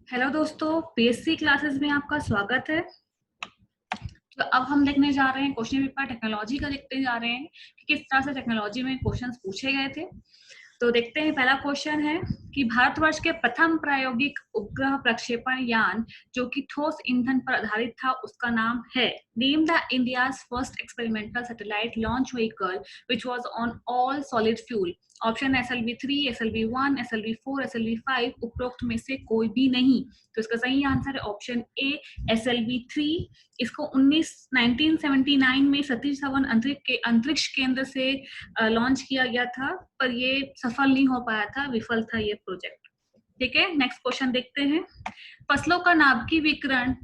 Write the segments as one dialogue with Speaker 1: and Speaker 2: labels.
Speaker 1: Hello दोस्तों, PSC classes में आपका स्वागत है। तो अब हम देखने जा रहे हैं क्वेश्चन पेपर टेक्नोलॉजी का देखते जा रहे हैं कि किस तरह से टेक्नोलॉजी में क्वेश्चंस पूछे गए थे। तो देखते हैं, पहला क्वेश्चन है कि भारतवर्ष के प्रथम प्रायोगिक उपग्रह प्रक्षेपण यान जो कि ठोस ईंधन पर आधारित था उसका नाम है। Name the India's first experimental satellite launch vehicle which was on all solid fuel. Option SLV3, SLV1, SLV4, SLV5, उपरोक्त में से कोई भी नहीं। तो इसका सही आंसर है ऑप्शन ए, SLV3। इसको 1979 में सतीश धवन अंतरिक्ष केंद्र से लॉन्च किया गया था, पर ये सफल नहीं हो पाया था, विफल था ये प्रोजेक्ट। ठीक है, नेक्स्ट क्वेश्चन देखते हैं। फसलों का नाभिकीय विकिरण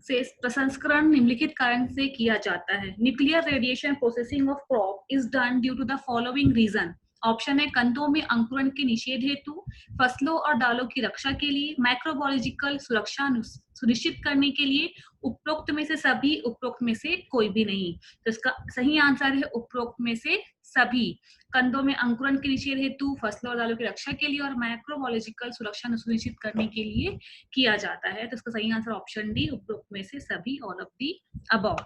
Speaker 1: से प्रसंस्करण निम्नलिखित कारण से किया जाता है। Nuclear radiation processing of crop is done due to the following reason. Option है कंदों में अंकुरण के निषेध हेतु, फसलों और दालों की रक्षा के लिए, माइक्रोबायोलॉजिकल सुरक्षा सुनिश्चित करने के लिए, उपरोक्त में से सभी, उपरोक्त में से कोई भी नहीं। तो इसका सही आंसर है उपरोक्त में से सभी। कंदों में अंकुरण के निषेध हेतु, फसलों और दालों की रक्षा के लिए और माइक्रोबायोलॉजिकल सुरक्षा सुनिश्चित करने के लिए किया जाता है। तो इसका सही आंसर ऑप्शन डी, उपरोक्त में से सभी, ऑल ऑफ दी अबव।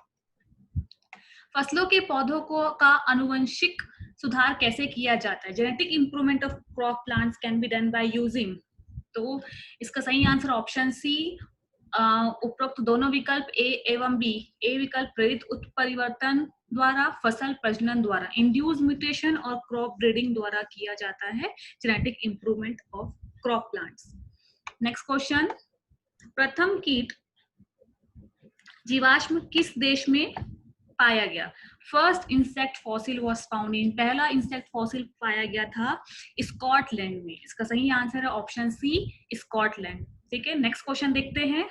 Speaker 1: फसलों के पौधों को का अनुवंशिक सुधार कैसे किया जाता है? Genetic improvement of crop plants can be done by using. तो इसका सही आंसर ऑप्शन सी, उपरोक्त दोनों विकल्प ए एवं बी। ए विकल्प प्रेरित उत्परिवर्तन द्वारा, फसल प्रजनन द्वारा, इंड्यूस म्यूटेशन और क्रॉप ब्रीडिंग द्वारा किया जाता है genetic improvement of crop plants. Next question, प्रथम कीट जीवाश्म किस देश में पाया गया? First insect fossil was found in, पहला इंसेक्ट फॉसिल पाया गया था स्कॉटलैंड में। इसका सही आंसर है ऑप्शन सी, स्कॉटलैंड। ठीक है, नेक्स्ट क्वेश्चन देखते हैं।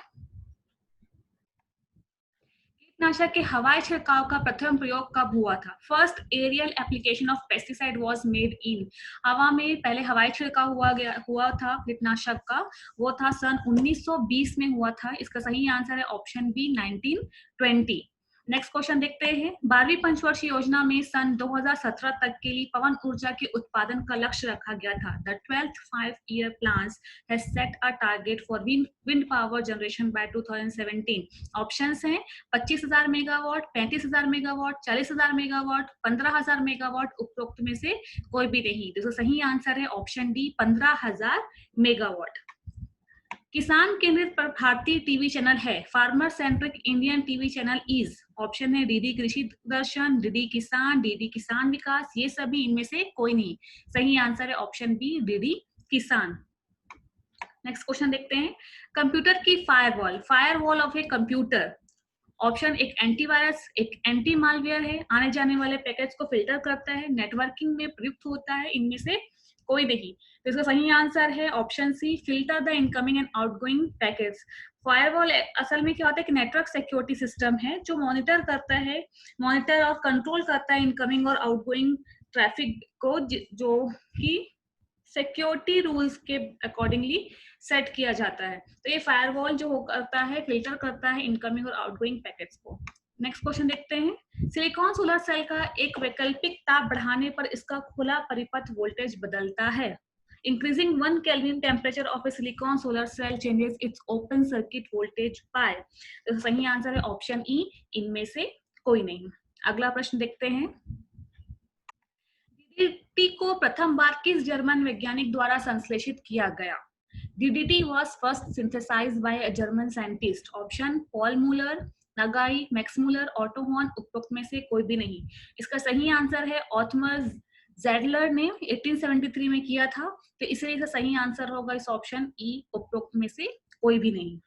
Speaker 1: कीटनाशक के हवाई छिड़काव का प्रथम प्रयोग कब हुआ था? First aerial application of pesticide was made in, हवा में पहले हवाई छिड़काव हुआ था कीटनाशक का, वो था सन 1920 में हुआ था। इसका सही आंसर है ऑप्शन बी, 1920। नेक्स्ट क्वेश्चन देखते हैं। 12वीं पंचवर्षीय योजना में सन 2017 तक के लिए पवन ऊर्जा के उत्पादन का लक्ष्य रखा गया था। The 12th 5-year plans has set a target for wind power generation by 2017. Options हैं 25,000 मेगावाट, 35,000 मेगावाट, 40,000 मेगावाट, 15,000 मेगावाट, उपरोक्त में से कोई भी नहीं। तो सही आंसर है ऑप्शन डी, 15,000 मेगावाट। किसान केंद्रित पर भारतीय टीवी चैनल है। Farmer centric Indian TV channel is, option है डीडी कृषि दर्शन, डीडी किसान, डीडी किसान विकास, ये सभी, इनमें से कोई नहीं। सही आंसर है ऑप्शन बी, डीडी किसान। नेक्स्ट क्वेश्चन देखते हैं। कंप्यूटर की firewall of a computer, option एक एंटीवायरस, एक एंटी मालवेयर है, आने जाने वाले पैकेज को फिल्टर करता है, नेटवर्किंग में प्रयुक्त होता है, इनमें से कोई नहीं। तो इसका सही आंसर है option C, filter the incoming and outgoing package. Firewall असल में क्या होता है कि नेटवर्क सिक्योरिटी सिस्टम है जो मॉनिटर करता है, मॉनिटर और कंट्रोल करता है इनकमिंग और आउटगोइंग ट्रैफिक को, जो कि सिक्योरिटी रूल्स के अकॉर्डिंगली सेट किया जाता है। तो ये फायरवॉल जो करता है, फिल्टर करता है इनकमिंग और आउटगोइंग पैकेट्स को। नेक्स्ट क्वेश्चन देखते हैं। सिलिकॉन सोलर सेल का एक वैकल्पिक ताप बढ़ाने पर इसका खुला परिपथ वोल्टेज बदलता है। Increasing 1 Kelvin temperature of a silicon solar cell changes its open circuit voltage by। तो सही आंसर है ऑप्शन ई, इनमें से कोई नहीं। अगला प्रश्न देखते हैं। डीडीटी को प्रथम बार किस जर्मन वैज्ञानिक द्वारा संश्लेषित किया गया? DDT was first synthesized by a German scientist. Option Paul Muller, नगाई, मैक्स मूलर, ऑटो हॉर्न, उपरोक्त में से कोई भी नहीं। इसका सही आंसर है ऑथमर ज़ेडलर ने 1873 में किया था। तो इसलिए सही आंसर होगा इस ऑप्शन ई, उपरोक्त में से कोई भी नहीं।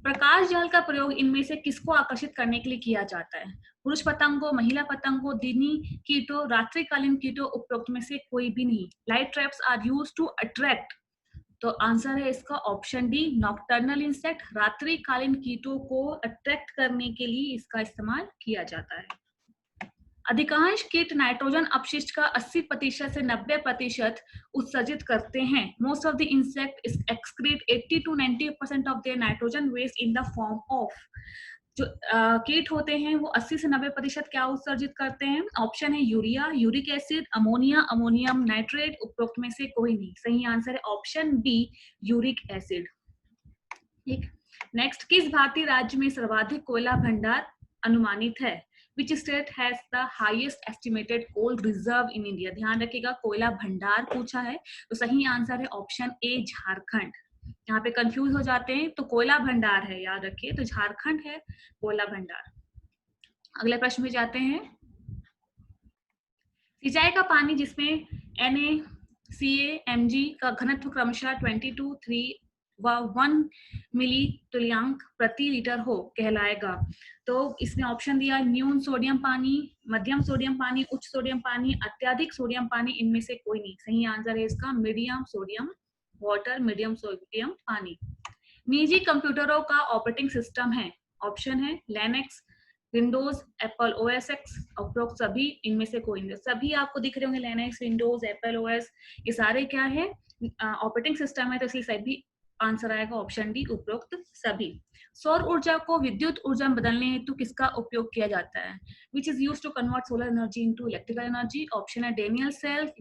Speaker 1: प्रकाश जाल का प्रयोग इनमें से किसको आकर्षित करने के लिए किया जाता है? पुरुष पतंगों, महिला पतंगों, दिनी कीटों, रात्रिकालीन कीटों, उपरोक्त में से कोई भी नहीं। Light traps are used to attract. तो आंसर है इसका ऑप्शन डी, नॉक्टर्नल इंसेक्ट। रात्रिकालीन कीटों को अट्रैक्ट करने के लिए इसका इस्तेमाल किया जाता है। अधिकांश कीट नाइट्रोजन अपशिष्ट का 80% से 90% उत्सर्जित करते हैं। Most of the insect excrete 80 to 90% of their nitrogen waste in the form of. जो कीट होते हैं वो 80 से 90% क्या उत्सर्जित करते हैं? ऑप्शन है urea, uric acid, ammonia, ammonium nitrate, उपरोक्त में से कोई नहीं। सही आंसर है ऑप्शन बी, यूरिक एसिड। ठीक, नेक्स्ट, किस भारतीय राज्य में सर्वाधिक कोयला भंडार अनुमानित है? Which state has the highest estimated coal reserve in India? ध्यान रखिएगा, कोयला भंडार पूछा है, तो सही आंसर है ऑप्शन ए, झारखंड। यहाँ पे कंफ्यूज हो जाते हैं, तो कोयला भंडार है, याद रखिए, तो झारखंड है कोयला भंडार। अगले प्रश्न में जाते हैं। सिंचाई का पानी जिसमें NaCl-Mg का घनत्व क्रमशः 22, 3 व 1 मिली तुल्यांक प्रति लीटर हो कहलाएगा। तो इसमें ऑप्शन दिया, न्यून सोडियम पानी, मध्यम सोडियम पानी, उच्च सोडियम पानी, अत्यधिक सोडियम पानी, इनमें से कोई नहीं। सही आंसर है इसका medium sodium water, medium sodium पानी। निजी कंप्यूटरों का ऑपरेटिंग सिस्टम है, ऑप्शन है Linux, Windows, Apple OS x, उपरोक्त सभी, इनमें से कोई नहीं। सभी आपको दिख रहे होंगे, लिनक्स, विंडोज, एप्पल ओएस, ये सारे क्या है, ऑपरेटिंग सिस्टम है, तो इसलिए सभी आंसर आएगा ऑप्शन डी, उपरोक्त सभी। सौर ऊर्जा को विद्युत ऊर्जा में बदलने हेतु किसका उपयोग किया जाता है? Which is used to convert solar energy into electrical energy. Option है डेनियल सेल,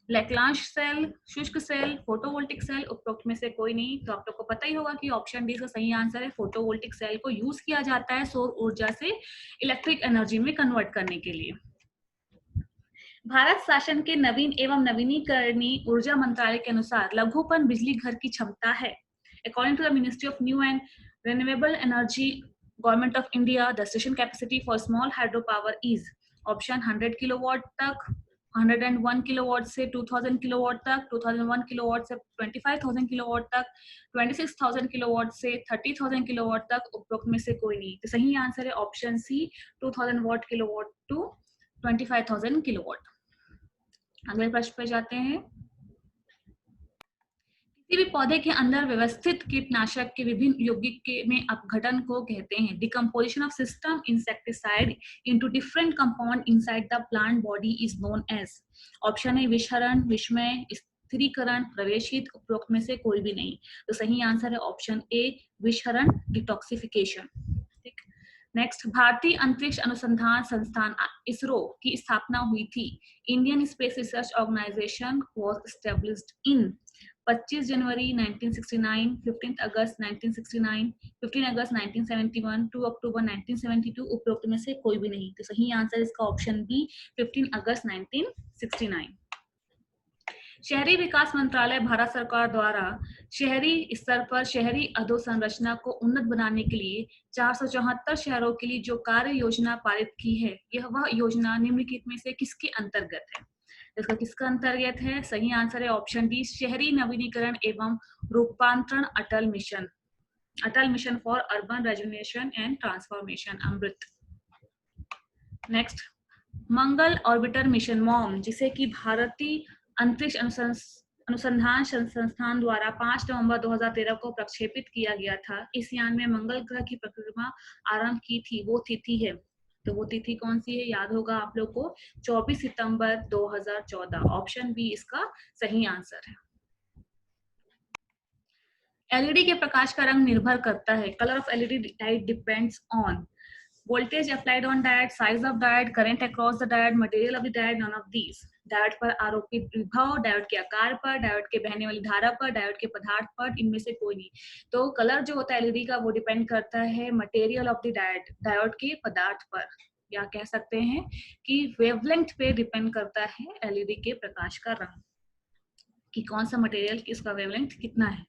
Speaker 1: लैग्रांज सेल, शुष्क सेल, फोटोवोल्टिक सेल, उपरोक्त में से कोई नहीं। तो आप लोग को पता ही होगा कि ऑप्शन डी का सही आंसर है, फोटोवोल्टिक सेल को यूज किया जाता है सौर ऊर्जा से इलेक्ट्रिक एनर्जी में कन्वर्ट करने के लिए। भारत शासन के नवीन एवं नवीनीकरणीय ऊर्जा मंत्रालय के अनुसार लघुपन बिजली घर की क्षमता है। According to the Ministry of New and Renewable Energy, Government of India, the station capacity for small hydropower is option 100 kilowatt तक, 101 किलोवाट से 2000 किलोवाट तक, 2001 किलोवाट से 25,000 किलोवाट तक, 26,000 किलोवाट से 30,000 किलोवाट तक, उपरोक्त में से कोई नहीं। तो सही आंसर है option C, 2000 watt kilowatt to 25,000 kilowatt. अगले प्रश्न पे जाते हैं। किसी भी पौधे के अंदर व्यवस्थित कीटनाशक के विभिन्न यौगिक में अपघटन को कहते हैं decomposition of system insecticide into different compound inside the plant body is known as. Option है विषहरण, विषमय, स्थिरीकरण, प्रवेशित, उपरोक्त में से कोई भी नहीं। तो सही आंसर है ऑप्शन ए, विषहरण, डिटॉक्सिफिकेशन। नेक्स्ट, भारतीय अंतरिक्ष अनुसंधान संस्थान इसरो की स्थापना हुई थी। Indian Space Research Organisation was established in 25 January 1969, 15 August 1969, 15 August 1971, 2 October 1972, उपरोक्त में से कोई भी नहीं। तो सही आंसर इसका ऑप्शन बी, 15 अगस्त 1969। शहरी विकास मंत्रालय भारत सरकार द्वारा शहरी स्तर पर शहरी अधोसंरचना को उन्नत बनाने के लिए 474 शहरों के लिए जो कार्य योजना पारित की है, यह वह योजना निम्नलिखित में से किसके अंतर्गत है? इसका किसका अंतर्गत है? सही आंसर है ऑप्शन डी, शहरी नवीनीकरण एवं रूपांतरण Atal mission, Atal mission for urban rejuvenation and transformation, AMRUT. Next, Mangal orbiter mission MOM, जिसे कि भारतीय अंतरिक्ष अनुसंधान संस्थान द्वारा 5 नवंबर 2013 को प्रक्षेपित किया गया था। इस यान में मंगल ग्रह की परिक्रमा आरंभ की थी, वो तिथि है, तो वो तिथि कौन सी है? याद होगा आप लोग को, 24 सितंबर 2014। ऑप्शन बी इसका सही आंसर है। एलईडी के प्रकाश का रंग निर्भर करता है, colour of LED light depends on voltage applied on diode, size of diode, current across the diode, material of the diode, none of these। Diode पर आरोपित विभव, डायोड के आकार पर, डायोड के बहने वाली धारा पर, डायोड के पदार्थ पर, इनमें से कोई नहीं। तो कलर जो होता है एलईडी का वो डिपेंड करता है material of the diode, diode के पदार्थ पर, या कह सकते हैं कि वेवलेंथ पे डिपेंड करता है एलईडी के प्रकाश का रंग, कि कौन सा मटेरियल, किसका वेवलेंथ कितना है।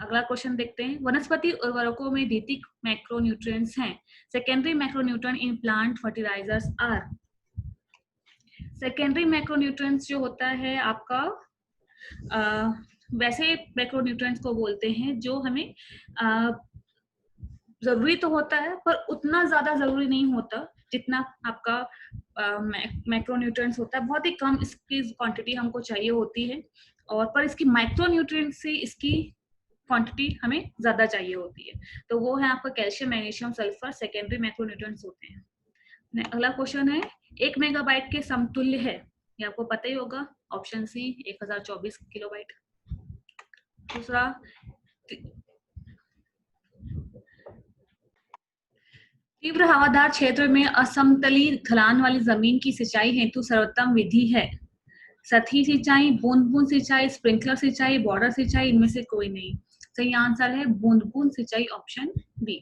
Speaker 1: अगला क्वेश्चन देखते हैं। वनस्पति उर्वरकों में द्वितीयक मैक्रोन्यूट्रिएंट्स हैं। Secondary macronutrient in plant fertilisers are. Secondary macronutrients जो होता है आपका वैसे मैक्रोन्यूट्रिएंट्स को बोलते हैं जो हमें जरूरी तो होता है पर उतना ज्यादा जरूरी नहीं होता जितना आपका मैक्रोन्यूट्रिएंट्स होता है। बहुत ही कम इसकी क्वांटिटी हमको चाहिए होती है, और पर इसकी माइक्रोन्यूट्रिएंट्स से इसकी क्वांटिटी हमें ज्यादा चाहिए होती है। तो वो है आपका calcium, magnesium, sulphur, secondary macronutrients होते हैं। अगला क्वेश्चन है, 1 मेगाबाइट के समतुल्य है, ये आपको पता ही होगा, ऑप्शन सी 1024 किलोबाइट। दूसरा, तीव्र हवादार क्षेत्र में असमतली ढलान वाली जमीन की सिंचाई हेतु सर्वोत्तम विधि है सतही सिंचाई, बूंद बूंद सिंचाई, स्प्रिंकलर सिंचाई, बॉर्डर सिंचाई, इनमें से कोई नहीं। सही आंसर है बूंद बूंद सिंचाई, ऑप्शन बी।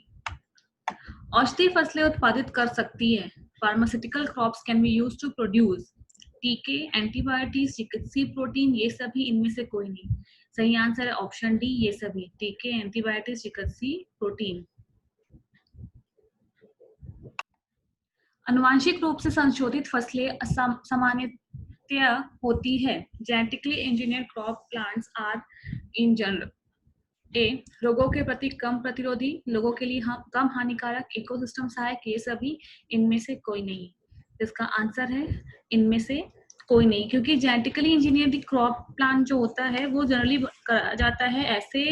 Speaker 1: औषधीय फसलें उत्पादित कर सकती है। Pharmaceutical crops can be used to produce टीके, एंटीबायोटिक्स, चिकित्सीय प्रोटीन, ये सभी, इनमें से कोई नहीं। सही आंसर है ऑप्शन डी, ये सभी, टीके, एंटीबायोटिक्स, चिकित्सीय प्रोटीन। अनुवांशिक रूप से संशोधित फसलें सामान्यतया होती है। Genetically engineered crop plants are in general a रोगों के प्रति कम प्रतिरोधी, लोगों के लिए कम हानिकारक, इकोसिस्टम सहायक, ये सभी, इनमें से कोई नहीं। इसका आंसर है इनमें से कोई नहीं, क्योंकि जेनेटिकली इंजीनियर्ड क्रॉप प्लांट जो होता है वो जनरली करा जाता है ऐसे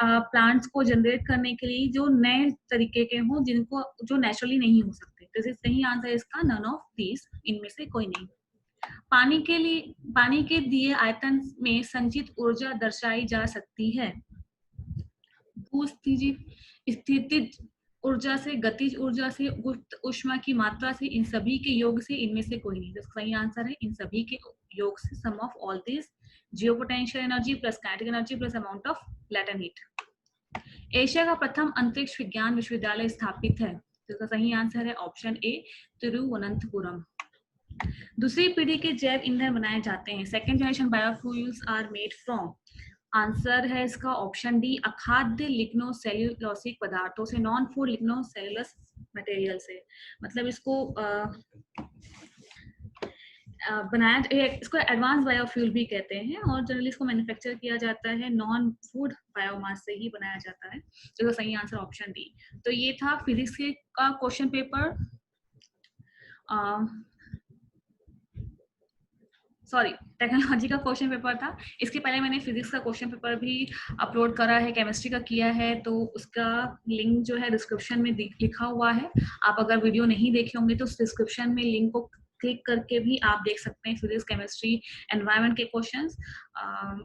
Speaker 1: प्लांट्स को जनरेट करने के लिए जो नए तरीके के हों, जिनको जो नेचुरली नहीं हो सकते। तो सही आंसर है इसका नन ऑफ दीज, इनमें से कोई नहीं। पानी के दिए आयतन में संचित ऊर्जा दर्शाई जा सकती है। स्थितिज ऊर्जा से, गतिज ऊर्जा से, गुप्त ऊष्मा की मात्रा से, इन सभी के योग से, इनमें से कोई नहीं। तो सही आंसर है इन सभी के योग से, sum of all this, geo potential energy plus kinetic energy plus amount of latent heat. Asia का प्रथम अंतरिक्ष विज्ञान विश्वविद्यालय स्थापित है। तो इसका सही आंसर है ऑप्शन ए, तिरुवनंतपुरम। दूसरी पीढ़ी के जैव ईंधन बनाए जाते हैं। Second generation biofuels are made from. Answer है इसका ऑप्शन डी, अखाद्य लिग्नोसेल्यूलोसिक पदार्थों से, नॉन फूड लिग्नोसेल्यूलस मटेरियल से। मतलब इसको इसको एडवांस बायोफ्यूल भी कहते हैं और जनरली इसको मैन्युफैक्चर किया जाता है नॉन फूड बायोमास से ही बनाया जाता है। तो सही आंसर ऑप्शन डी। तो ये था फिजिक्स का क्वेश्चन पेपर, सॉरी टेक्नोलॉजी का क्वेश्चन पेपर था। इसके पहले मैंने फिजिक्स का क्वेश्चन पेपर भी अपलोड करा है, केमिस्ट्री का किया है, तो उसका लिंक जो है डिस्क्रिप्शन में लिखा हुआ है। आप अगर वीडियो नहीं देखे होंगे तो डिस्क्रिप्शन में लिंक को क्लिक करके भी आप देख सकते हैं फिजिक्स, केमिस्ट्री, एनवायरनमेंट के क्वेश्चंस।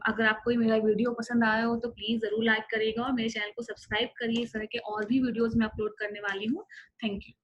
Speaker 1: अगर आपको मेरा वीडियो पसंद आया हो तो प्लीज जरूर लाइक करिएगा और मेरे चैनल को सब्सक्राइब करिए। इस तरह के और भी वीडियोज मैं अपलोड करने वाली हूँ। Thank you.